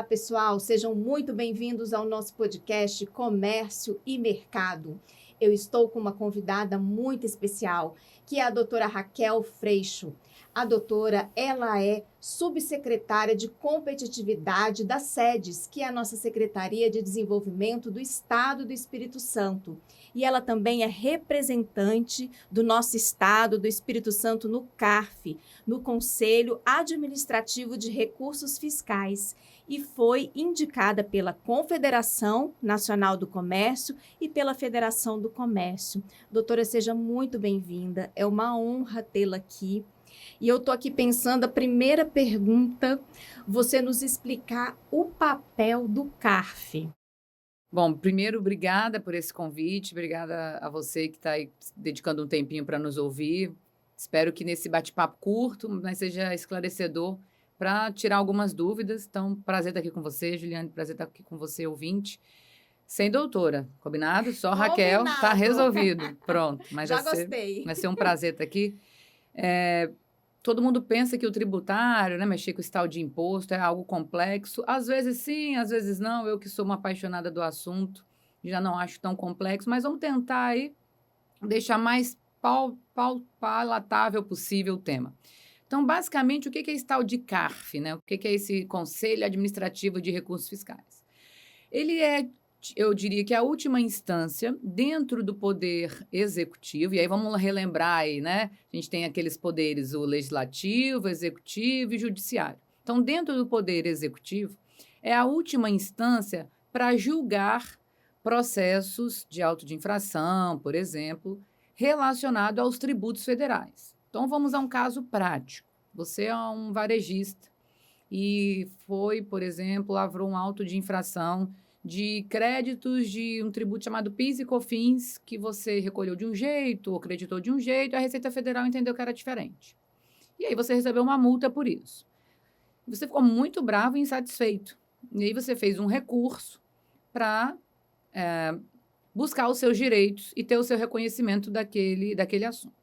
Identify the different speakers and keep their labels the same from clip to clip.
Speaker 1: Olá, pessoal, sejam muito bem-vindos ao nosso podcast Comércio e Mercado. Eu estou com uma convidada muito especial, que é a doutora Raquel Freixo. A doutora, ela é subsecretária de competitividade da SEDES, que é a nossa Secretaria de Desenvolvimento do Estado do Espírito Santo. E ela também é representante do nosso Estado do Espírito Santo no CARF, no Conselho Administrativo de Recursos Fiscais, e foi indicada pela Confederação Nacional do Comércio e pela Federação do Comércio. Doutora, seja muito bem-vinda, é uma honra tê-la aqui. E eu estou aqui pensando, a primeira pergunta, você nos explicar o papel do CARF.
Speaker 2: Bom, primeiro, obrigada por esse convite, obrigada a você que está aí dedicando um tempinho para nos ouvir. Espero que nesse bate-papo curto, mas seja esclarecedor para tirar algumas dúvidas. Então, prazer estar aqui com você, Juliane, prazer estar aqui com você, ouvinte. Sem doutora, combinado? Só Raquel, tá resolvido. Pronto, mas
Speaker 1: Já gostei.
Speaker 2: Vai ser um prazer estar aqui. Todo mundo pensa que o tributário, né, mexer com esse tal de imposto é algo complexo. Às vezes sim, às vezes não. Eu que sou uma apaixonada do assunto, já não acho tão complexo, mas vamos tentar aí deixar mais palatável possível o tema. Então, basicamente, o que é esse tal de CARF, né? O que é esse Conselho Administrativo de Recursos Fiscais? Ele é, eu diria que a última instância dentro do poder executivo, e aí vamos relembrar aí, né? A gente tem aqueles poderes, o legislativo, executivo e judiciário. Então, dentro do poder executivo, é a última instância para julgar processos de auto de infração, por exemplo, relacionado aos tributos federais. Então, vamos a um caso prático. Você é um varejista e foi, por exemplo, lavrou um auto de infração de créditos de um tributo chamado PIS e COFINS, que você recolheu de um jeito ou creditou de um jeito, e a Receita Federal entendeu que era diferente. E aí você recebeu uma multa por isso. Você ficou muito bravo e insatisfeito. E aí você fez um recurso para buscar os seus direitos e ter o seu reconhecimento daquele assunto.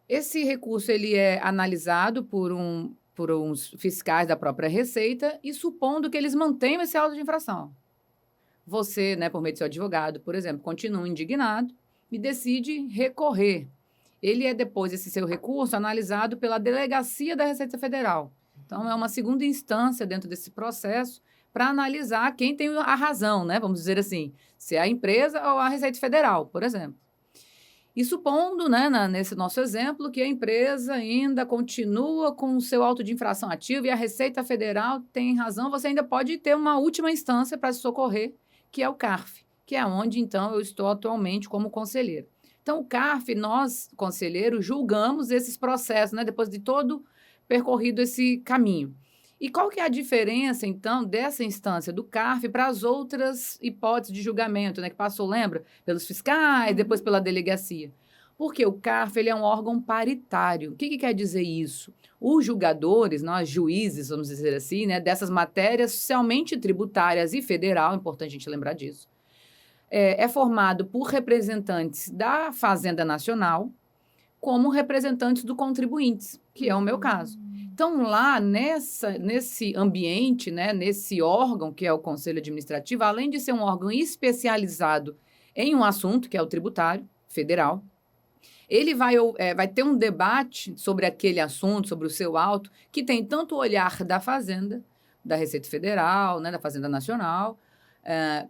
Speaker 2: Esse recurso ele é analisado por uns fiscais da própria Receita e supondo que eles mantenham esse auto de infração. Você, né, por meio do seu advogado, por exemplo, continua indignado e decide recorrer. Ele é depois, esse seu recurso, analisado pela Delegacia da Receita Federal. Então, é uma segunda instância dentro desse processo para analisar quem tem a razão, né? Vamos dizer assim, se é a empresa ou a Receita Federal, por exemplo. E supondo, né, nesse nosso exemplo, que a empresa ainda continua com o seu auto de infração ativo e a Receita Federal tem razão, você ainda pode ter uma última instância para se socorrer, que é o CARF, que é onde, então, eu estou atualmente como conselheiro. Então, o CARF, nós, conselheiros, julgamos esses processos, né, depois de todo percorrido esse caminho. E qual que é a diferença, então, dessa instância do CARF para as outras hipóteses de julgamento, né, que passou, lembra? Pelos fiscais, depois pela delegacia. Porque o CARF ele é um órgão paritário. O que quer dizer isso? Os julgadores, nós juízes, vamos dizer assim, né, dessas matérias socialmente tributárias e federal, importante a gente lembrar disso, é formado por representantes da Fazenda Nacional como representantes do contribuintes, que é o meu caso. Então, lá nesse ambiente, né, nesse órgão que é o Conselho Administrativo, além de ser um órgão especializado em um assunto, que é o tributário federal, ele vai ter um debate sobre aquele assunto, sobre o seu auto, que tem tanto o olhar da Fazenda, da Receita Federal, né, da Fazenda Nacional,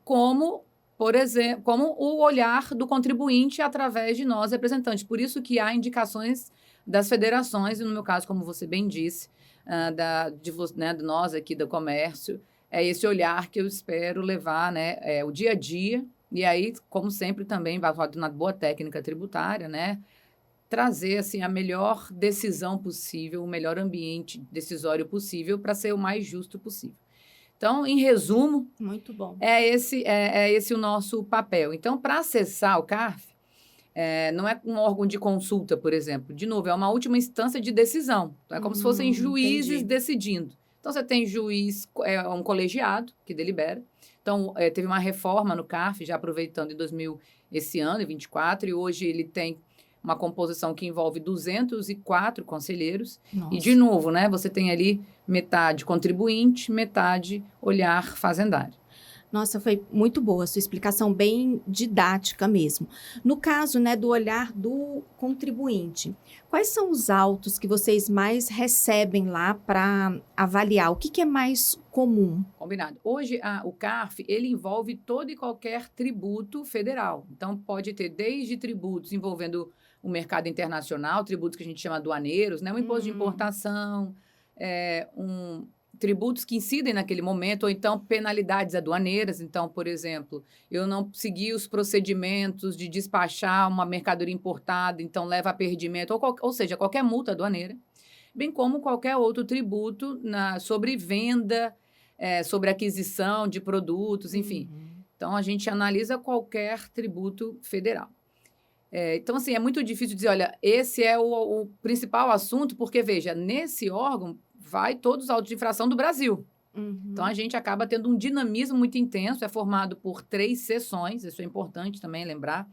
Speaker 2: como, por exemplo, como o olhar do contribuinte através de nós, representantes. Por isso que há indicações das federações, e no meu caso, como você bem disse, de nós aqui do comércio, é esse olhar que eu espero levar, né, o dia a dia, e aí, como sempre, também baseado na boa técnica tributária, né, trazer assim, a melhor decisão possível, o melhor ambiente decisório possível para ser o mais justo possível. Então, em resumo,
Speaker 1: muito bom.
Speaker 2: É esse o nosso papel. Então, para acessar o CARF, não é um órgão de consulta, por exemplo. De novo, é uma última instância de decisão. Então, é como se fossem juízes decidindo. Então, você tem juiz, um colegiado que delibera. Então, teve uma reforma no CARF, já aproveitando esse ano, em 24, e hoje ele tem uma composição que envolve 204 conselheiros.
Speaker 1: Nossa.
Speaker 2: E, de novo, né, você tem ali metade contribuinte, metade olhar fazendário.
Speaker 1: Nossa, foi muito boa a sua explicação, bem didática mesmo. No caso, né, do olhar do contribuinte, quais são os autos que vocês mais recebem lá para avaliar? O que é mais comum?
Speaker 2: Combinado. Hoje, o CARF, ele envolve todo e qualquer tributo federal. Então, pode ter desde tributos envolvendo o mercado internacional, tributos que a gente chama aduaneiros, né, um imposto de importação, tributos que incidem naquele momento, ou então penalidades aduaneiras. Então, por exemplo, eu não segui os procedimentos de despachar uma mercadoria importada, então leva a perdimento, ou seja, qualquer multa aduaneira, bem como qualquer outro tributo sobre venda, sobre aquisição de produtos, enfim. Então, a gente analisa qualquer tributo federal. Então, assim, é muito difícil dizer, olha, esse é o principal assunto, porque, veja, nesse órgão vai todos os autos de infração do Brasil. Então, a gente acaba tendo um dinamismo muito intenso, é formado por 3 sessões, isso é importante também lembrar.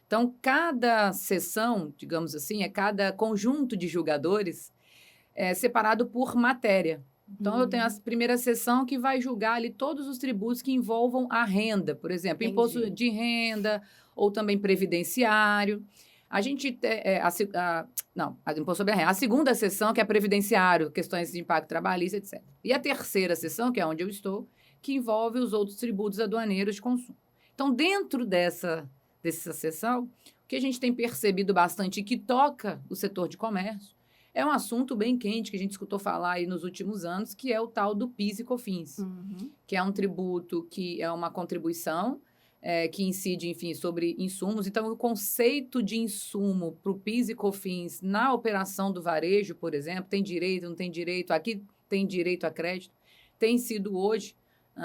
Speaker 2: Então, cada sessão, digamos assim, cada conjunto de julgadores é separado por matéria. Então, eu tenho a primeira sessão que vai julgar ali todos os tributos que envolvam a renda, por exemplo, imposto de renda ou também previdenciário. A gente imposto sobre a renda. A segunda sessão, que é previdenciário, questões de impacto trabalhista, etc. E a terceira sessão, que é onde eu estou, que envolve os outros tributos aduaneiros de consumo. Então, dentro dessa sessão, o que a gente tem percebido bastante que toca o setor de comércio é um assunto bem quente que a gente escutou falar aí nos últimos anos, que é o tal do PIS e COFINS, que é um tributo que é uma contribuição que incide, enfim, sobre insumos. Então, o conceito de insumo para o PIS e COFINS na operação do varejo, por exemplo, tem direito, não tem direito, aqui tem direito a crédito, tem sido hoje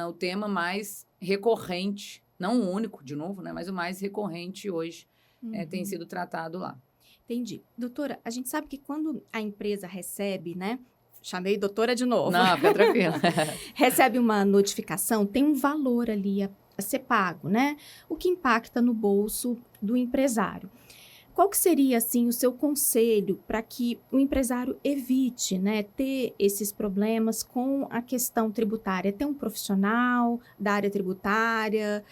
Speaker 2: o tema mais recorrente, não o único, de novo, né, mas o mais recorrente hoje tem sido tratado lá.
Speaker 1: Entendi. Doutora, a gente sabe que quando a empresa recebe, né? Chamei doutora de novo.
Speaker 2: Não, fica tranquila.
Speaker 1: Recebe uma notificação, tem um valor ali a ser pago, né? O que impacta no bolso do empresário. Qual que seria, assim, o seu conselho para que o empresário evite, né, ter esses problemas com a questão tributária? Ter um profissional da área tributária,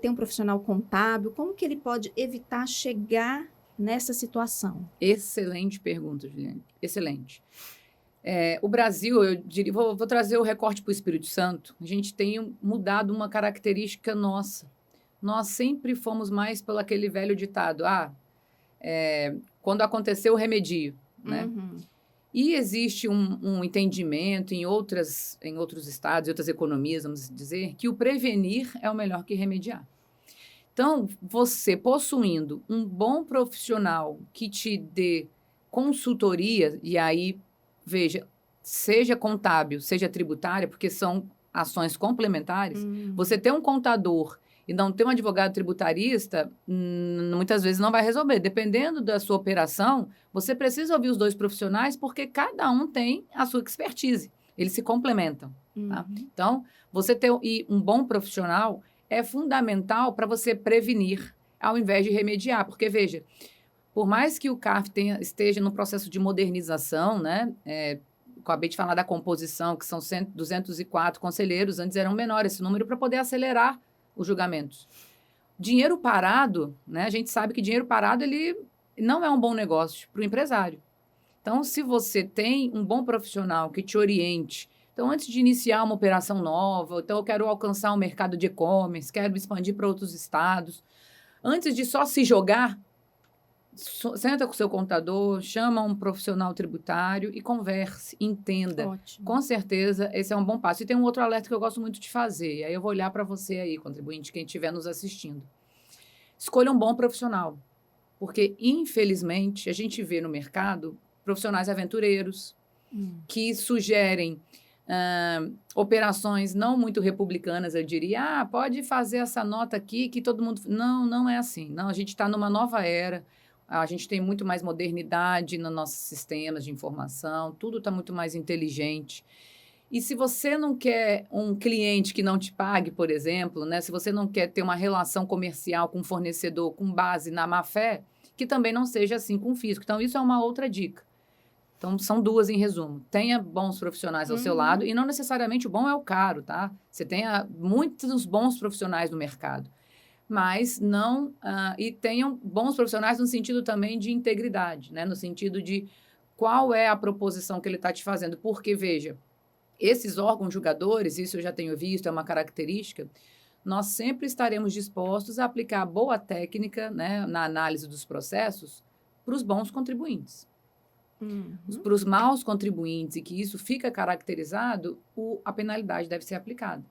Speaker 1: ter um profissional contábil? Como que ele pode evitar chegar nessa situação?
Speaker 2: Excelente pergunta, Juliane. Excelente. O Brasil, eu diria, vou trazer o recorte para o Espírito Santo. A gente tem mudado uma característica nossa. Nós sempre fomos mais pelo aquele velho ditado, quando aconteceu o remedio, né? E existe um entendimento em outros estados, em outras economias, vamos dizer, que o prevenir é o melhor que remediar. Então, você possuindo um bom profissional que te dê consultoria, e aí, veja, seja contábil, seja tributária, porque são ações complementares, você ter um contador e não ter um advogado tributarista, muitas vezes não vai resolver. Dependendo da sua operação, você precisa ouvir os 2 profissionais, porque cada um tem a sua expertise. Eles se complementam. Tá? Então, você ter um bom profissional é fundamental para você prevenir, ao invés de remediar. Porque, veja, por mais que o CARF esteja no processo de modernização, né? Acabei de falar da composição, que são 204 conselheiros, antes eram menores esse número, para poder acelerar os julgamentos. Dinheiro parado, né? A gente sabe que dinheiro parado ele não é um bom negócio para o empresário. Então, se você tem um bom profissional que te oriente, então, antes de iniciar uma operação nova, então eu quero alcançar um mercado de e-commerce, quero me expandir para outros estados, antes de só se jogar, senta com o seu contador, chama um profissional tributário e converse, entenda.
Speaker 1: Ótimo.
Speaker 2: Com certeza, esse é um bom passo. E tem um outro alerta que eu gosto muito de fazer, e aí eu vou olhar para você aí, contribuinte, quem estiver nos assistindo. Escolha um bom profissional, porque, infelizmente, a gente vê no mercado profissionais aventureiros que sugerem operações não muito republicanas, eu diria, pode fazer essa nota aqui que todo mundo... Não é assim. Não, a gente está numa nova era, a gente tem muito mais modernidade nos nossos sistemas de informação, tudo está muito mais inteligente. E se você não quer um cliente que não te pague, por exemplo, né? Se você não quer ter uma relação comercial com um fornecedor com base na má-fé, que também não seja assim com o físico. Então, isso é uma outra dica. Então, são duas em resumo. Tenha bons profissionais ao seu lado, e não necessariamente o bom é o caro, tá? Você tenha muitos bons profissionais no mercado, mas não... e tenham bons profissionais no sentido também de integridade, né? No sentido de qual é a proposição que ele está te fazendo. Porque, veja, esses órgãos julgadores, isso eu já tenho visto, é uma característica, nós sempre estaremos dispostos a aplicar boa técnica, né, na análise dos processos para os bons contribuintes. Para os maus contribuintes, e que isso fica caracterizado, a penalidade deve ser aplicada.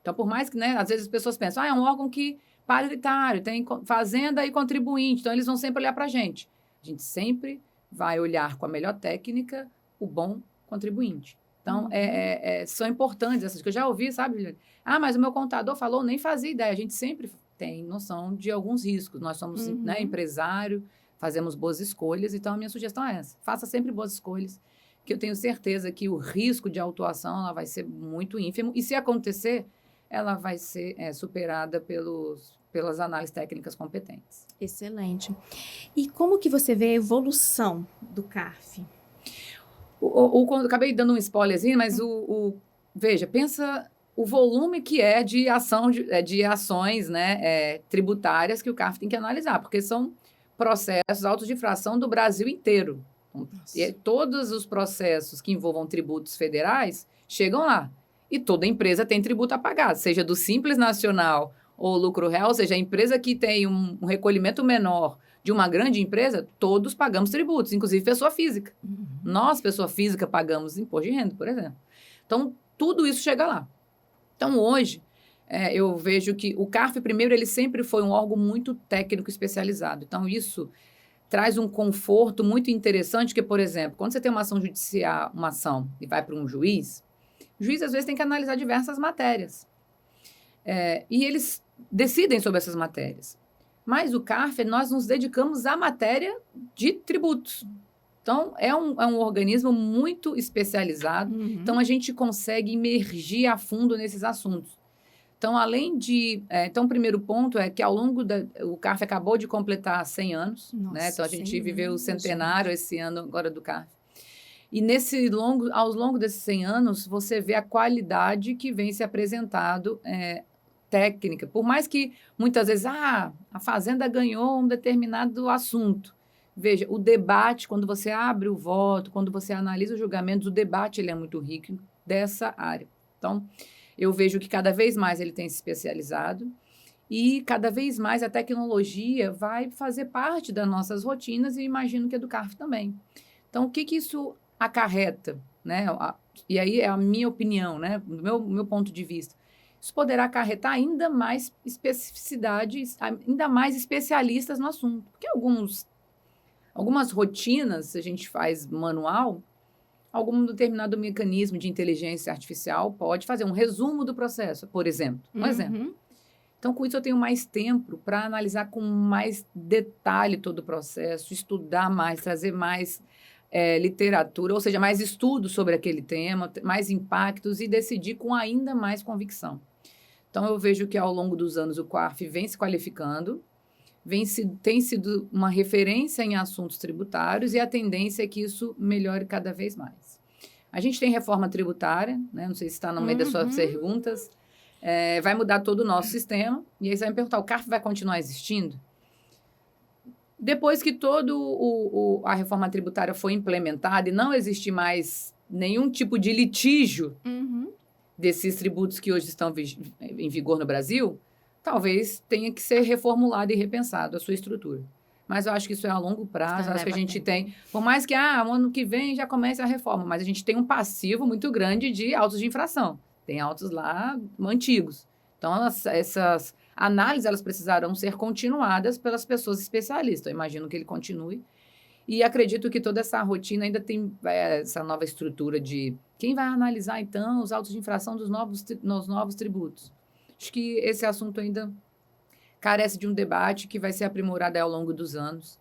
Speaker 2: Então, por mais que, né, às vezes as pessoas pensam, é um órgão que paritário, tem fazenda e contribuinte, então eles vão sempre olhar para a gente. A gente sempre vai olhar com a melhor técnica o bom contribuinte. Então, são importantes essas coisas. Eu já ouvi, sabe, Juliane? Mas o meu contador falou, nem fazia ideia. A gente sempre tem noção de alguns riscos. Nós somos né, empresário, fazemos boas escolhas. Então, a minha sugestão é essa. Faça sempre boas escolhas, que eu tenho certeza que o risco de autuação ela vai ser muito ínfimo. E, se acontecer, ela vai ser superada pelas análises técnicas competentes.
Speaker 1: Excelente. E como que você vê a evolução do CARF?
Speaker 2: Acabei dando um spoilerzinho, mas veja, pensa o volume que é de ações, né, tributárias que o CARF tem que analisar, porque são processos autos de infração do Brasil inteiro. E todos os processos que envolvam tributos federais chegam lá. E toda empresa tem tributo a pagar, seja do Simples Nacional ou lucro real, ou seja, a empresa que tem um recolhimento menor de uma grande empresa, todos pagamos tributos, inclusive pessoa física. Nós, pessoa física, pagamos imposto de renda, por exemplo. Então, tudo isso chega lá. Então, hoje, eu vejo que o CARF, primeiro, ele sempre foi um órgão muito técnico especializado. Então, isso traz um conforto muito interessante, que, por exemplo, quando você tem uma ação judicial, uma ação, e vai para um juiz, o juiz, às vezes, tem que analisar diversas matérias. E eles decidem sobre essas matérias. Mas o CARF, nós nos dedicamos à matéria de tributos. Então, é um organismo muito especializado. Então, a gente consegue imergir a fundo nesses assuntos. Então, além de... então, o primeiro ponto é que, o CARF acabou de completar 100 anos.
Speaker 1: Nossa,
Speaker 2: né? Então, a gente viveu o
Speaker 1: gente.
Speaker 2: centenário esse ano agora do CARF. E ao longo desses 100 anos, você vê a qualidade que vem se apresentado técnica. Por mais que, muitas vezes, a Fazenda ganhou um determinado assunto. Veja, o debate, quando você abre o voto, quando você analisa os julgamentos, o debate ele é muito rico dessa área. Então, eu vejo que cada vez mais ele tem se especializado e cada vez mais a tecnologia vai fazer parte das nossas rotinas e imagino que a do CARF também. Então, o que isso acarreta? Né? E aí é a minha opinião, né? Do meu ponto de vista. Isso poderá acarretar ainda mais especificidades, ainda mais especialistas no assunto. Porque algumas rotinas, a gente faz manual, algum determinado mecanismo de inteligência artificial pode fazer um resumo do processo, por exemplo. Um exemplo. Então, com isso, eu tenho mais tempo para analisar com mais detalhe todo o processo, estudar mais, trazer mais literatura, ou seja, mais estudos sobre aquele tema, mais impactos e decidir com ainda mais convicção. Então, eu vejo que, ao longo dos anos, o CARF vem se qualificando, tem sido uma referência em assuntos tributários e a tendência é que isso melhore cada vez mais. A gente tem reforma tributária, né? Não sei se está no meio das suas perguntas, vai mudar todo o nosso sistema, e aí você vai me perguntar, o CARF vai continuar existindo? Depois que toda a reforma tributária foi implementada e não existe mais nenhum tipo de litígio desses tributos que hoje estão em vigor no Brasil, talvez tenha que ser reformulado e repensado a sua estrutura. Mas eu acho que isso é a longo prazo, acho que a gente tem... Por mais que, ano que vem já comece a reforma, mas a gente tem um passivo muito grande de autos de infração. Tem autos lá antigos. Então, essas análises, elas precisarão ser continuadas pelas pessoas especialistas. Eu imagino que ele continue. E acredito que toda essa rotina ainda tem essa nova estrutura de quem vai analisar, então, os autos de infração dos novos tributos. Acho que esse assunto ainda carece de um debate que vai ser aprimorado ao longo dos anos.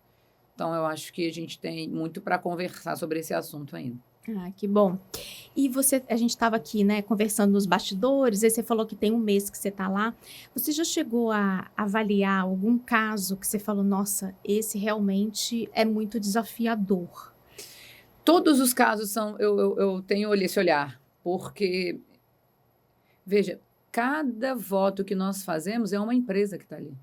Speaker 2: Então, eu acho que a gente tem muito para conversar sobre esse assunto ainda.
Speaker 1: Ah, que bom. E a gente estava aqui, né, conversando nos bastidores, aí você falou que tem um mês que você está lá. Você já chegou a avaliar algum caso que você falou, nossa, esse realmente é muito desafiador?
Speaker 2: Todos os casos são, eu tenho esse olhar, porque, veja, cada voto que nós fazemos é uma empresa que está ali,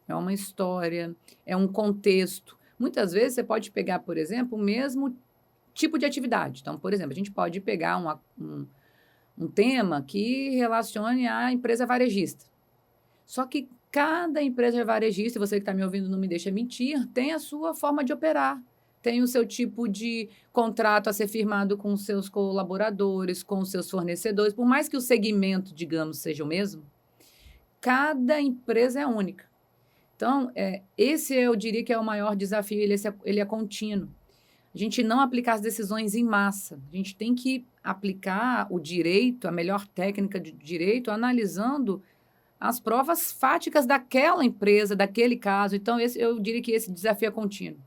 Speaker 2: é uma história, é um contexto. Muitas vezes você pode pegar, por exemplo, o mesmo tipo de atividade. Então, por exemplo, a gente pode pegar um tema que relacione à empresa varejista. Só que cada empresa varejista, e você que está me ouvindo não me deixa mentir, tem a sua forma de operar, tem o seu tipo de contrato a ser firmado com os seus colaboradores, com os seus fornecedores. Por mais que o segmento, digamos, seja o mesmo, cada empresa é única. Então, esse eu diria que é o maior desafio, ele é contínuo. A gente não aplicar as decisões em massa. A gente tem que aplicar o direito, a melhor técnica de direito, analisando as provas fáticas daquela empresa, daquele caso. Então, eu diria que esse desafio é contínuo.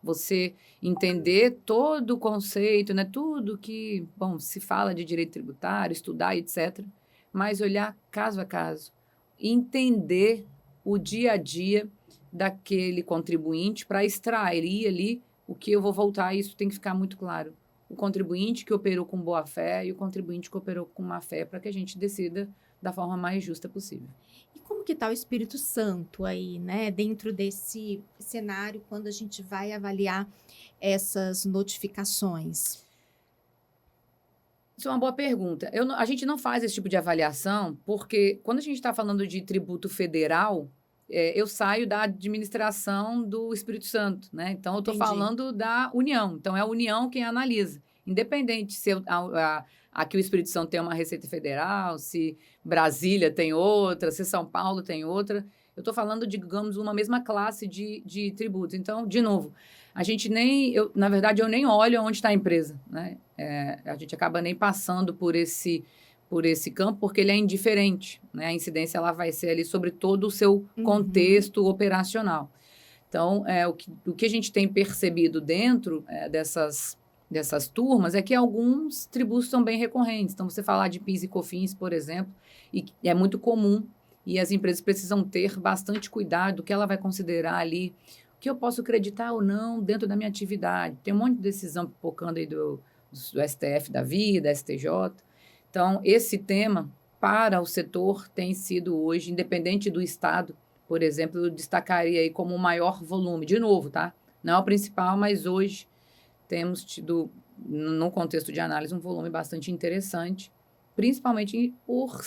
Speaker 2: Você entender todo o conceito, né? Tudo que, bom, se fala de direito tributário, estudar, etc., mas olhar caso a caso, entender o dia a dia daquele contribuinte para extrair ali o que eu vou voltar, e isso tem que ficar muito claro. O contribuinte que operou com boa fé e o contribuinte que operou com má fé, para que a gente decida da forma mais justa possível.
Speaker 1: E como que está o Espírito Santo aí, né, dentro desse cenário, quando a gente vai avaliar essas notificações?
Speaker 2: Isso é uma boa pergunta. A gente não faz esse tipo de avaliação porque, quando a gente está falando de tributo federal, eu saio da administração do Espírito Santo, né? Então, eu estou
Speaker 1: Entendi.
Speaker 2: falando da União. Então, é a União quem analisa. Independente se aqui o Espírito Santo tem uma Receita Federal, se Brasília tem outra, se São Paulo tem outra. Eu estou falando, digamos, uma mesma classe de tributos. Então, de novo, a gente na verdade, eu nem olho onde está a empresa, né? A gente acaba nem passando por esse campo, porque ele é indiferente, né? A incidência ela vai ser ali sobre todo o seu contexto operacional. Então, o que a gente tem percebido dentro dessas turmas é que alguns tributos são bem recorrentes. Então, você falar de PIS e COFINS, por exemplo, e é muito comum, e as empresas precisam ter bastante cuidado do que ela vai considerar ali, o que eu posso acreditar ou não dentro da minha atividade. Tem um monte de decisão pipocando aí do STF da vida, STJ. Então, esse tema, para o setor, tem sido hoje, independente do Estado, por exemplo, eu destacaria aí como o maior volume. De novo, tá? Não é o principal, mas hoje temos tido, no contexto de análise, um volume bastante interessante, principalmente por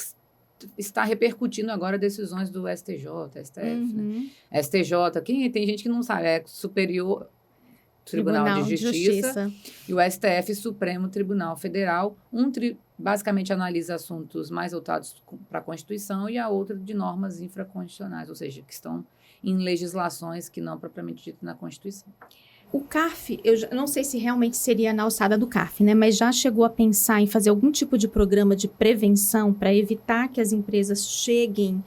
Speaker 2: estar repercutindo agora decisões do STJ, STF, né? STJ, tem gente que não sabe, é Superior Tribunal de Justiça e o STF, Supremo Tribunal Federal. Basicamente analisa assuntos mais voltados para a Constituição e a outra de normas infraconstitucionais, ou seja, que estão em legislações que não propriamente dito na Constituição.
Speaker 1: O CARF, eu não sei se realmente seria na alçada do CARF, né? Mas já chegou a pensar em fazer algum tipo de programa de prevenção para evitar que as empresas cheguem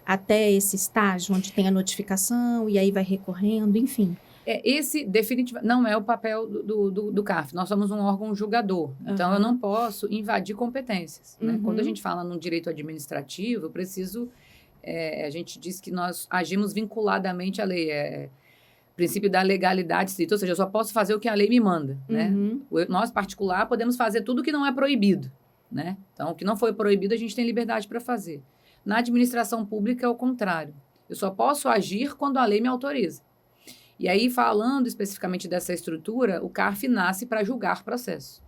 Speaker 1: até esse estágio onde tem a notificação e aí vai recorrendo, enfim?
Speaker 2: Esse definitivamente não é o papel do CARF. Nós somos um órgão julgador, então eu não posso invadir competências, né? Quando a gente fala no direito administrativo, eu preciso, a gente diz que nós agimos vinculadamente à lei, princípio da legalidade estrita, ou seja, eu só posso fazer o que a lei me manda, né? Nós, particular, podemos fazer tudo o que não é proibido, né? Então, o que não foi proibido, a gente tem liberdade para fazer. Na administração pública é o contrário. Eu só posso agir quando a lei me autoriza. E aí, falando especificamente dessa estrutura, o CARF nasce para julgar processo.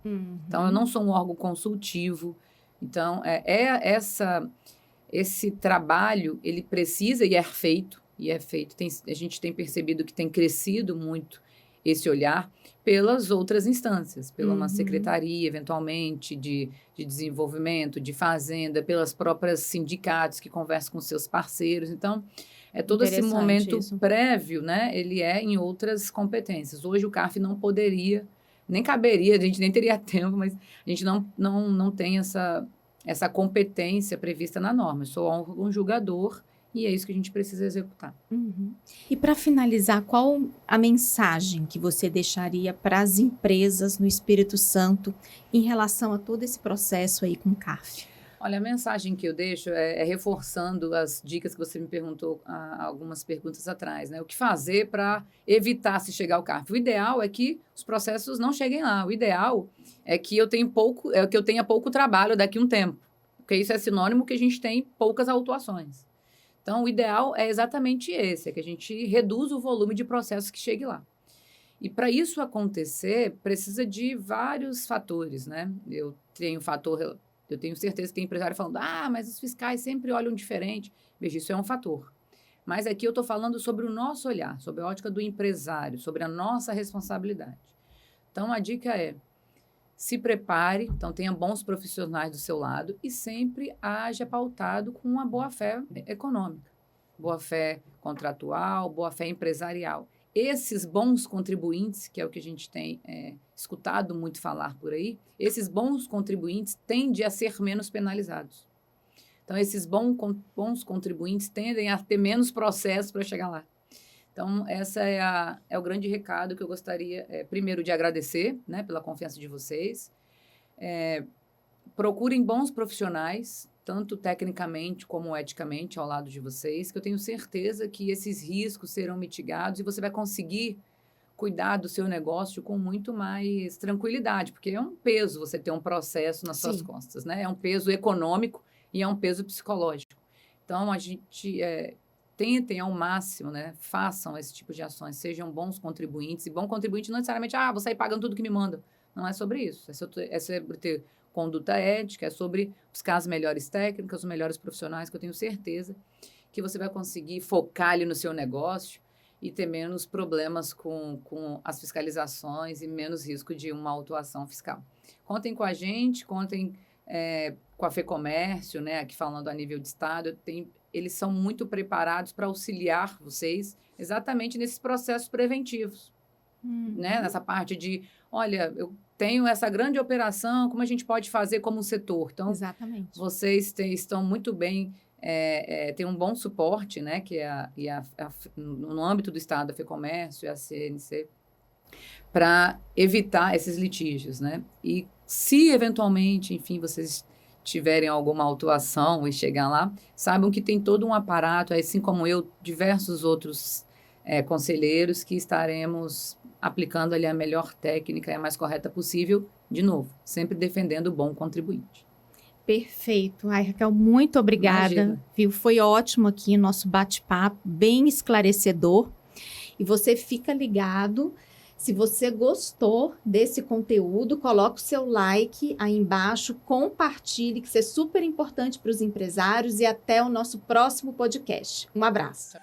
Speaker 2: Então, eu não sou um órgão consultivo. Então, esse trabalho, ele precisa e é feito. A gente tem percebido que tem crescido muito esse olhar pelas outras instâncias, pela uma secretaria, eventualmente, de desenvolvimento, de fazenda, pelas próprias sindicatos que conversam com seus parceiros. Então, todo esse momento prévio, né? Ele é em outras competências. Hoje, o CARF não poderia, nem caberia, a gente nem teria tempo, mas a gente não tem essa competência prevista na norma. Eu sou um julgador E é isso que a gente precisa executar.
Speaker 1: Uhum. E para finalizar, qual a mensagem que você deixaria para as empresas no Espírito Santo em relação a todo esse processo aí com o CARF?
Speaker 2: Olha, a mensagem que eu deixo é reforçando as dicas que você me perguntou há algumas perguntas atrás, né? O que fazer para evitar se chegar ao CARF? O ideal é que os processos não cheguem lá. O ideal é que eu tenha pouco trabalho daqui a um tempo, porque isso é sinônimo que a gente tem poucas autuações. Então, o ideal é exatamente esse, é que a gente reduza o volume de processos que chegue lá. E para isso acontecer, precisa de vários fatores, né? Eu tenho certeza que tem empresário falando, mas os fiscais sempre olham diferente. Veja, isso é um fator. Mas aqui eu estou falando sobre o nosso olhar, sobre a ótica do empresário, sobre a nossa responsabilidade. Então, a dica é, se prepare, então tenha bons profissionais do seu lado e sempre haja pautado com uma boa-fé econômica, boa-fé contratual, boa-fé empresarial. Esses bons contribuintes, que é o que a gente tem escutado muito falar por aí, esses bons contribuintes tendem a ser menos penalizados. Então, esses bons contribuintes tendem a ter menos processos para chegar lá. Então, essa é o grande recado que eu gostaria, primeiro, de agradecer, né, pela confiança de vocês. Procurem bons profissionais, tanto tecnicamente como eticamente, ao lado de vocês, que eu tenho certeza que esses riscos serão mitigados e você vai conseguir cuidar do seu negócio com muito mais tranquilidade, porque é um peso você ter um processo nas suas costas, né? É um peso econômico e é um peso psicológico. Então, a gente tentem ao máximo, né? Façam esse tipo de ações, sejam bons contribuintes. E bom contribuinte não necessariamente, vou sair pagando tudo que me mandam. Não é sobre isso. É sobre ter conduta ética, é sobre buscar as melhores técnicas, os melhores profissionais, que eu tenho certeza que você vai conseguir focar ali no seu negócio e ter menos problemas com as fiscalizações e menos risco de uma autuação fiscal. Contem com a gente, contem com a FEComércio, né? Aqui falando a nível de Estado, eles são muito preparados para auxiliar vocês exatamente nesses processos preventivos, né? Nessa parte de, olha, eu tenho essa grande operação, como a gente pode fazer como um setor? Então,
Speaker 1: exatamente.
Speaker 2: Vocês estão muito bem, tem um bom suporte, né? Que no âmbito do Estado, a FEComércio e a CNC, para evitar esses litígios, né? E se eventualmente, enfim, vocês tiverem alguma autuação e chegar lá, saibam que tem todo um aparato, assim como eu, diversos outros conselheiros que estaremos aplicando ali a melhor técnica e a mais correta possível, de novo, sempre defendendo o bom contribuinte.
Speaker 1: Perfeito. Ai, Raquel, muito obrigada.
Speaker 2: Imagina.
Speaker 1: Viu? Foi ótimo aqui o nosso bate-papo, bem esclarecedor. E você fica ligado. Se você gostou desse conteúdo, coloque o seu like aí embaixo, compartilhe, que isso é super importante para os empresários, e até o nosso próximo podcast. Um abraço.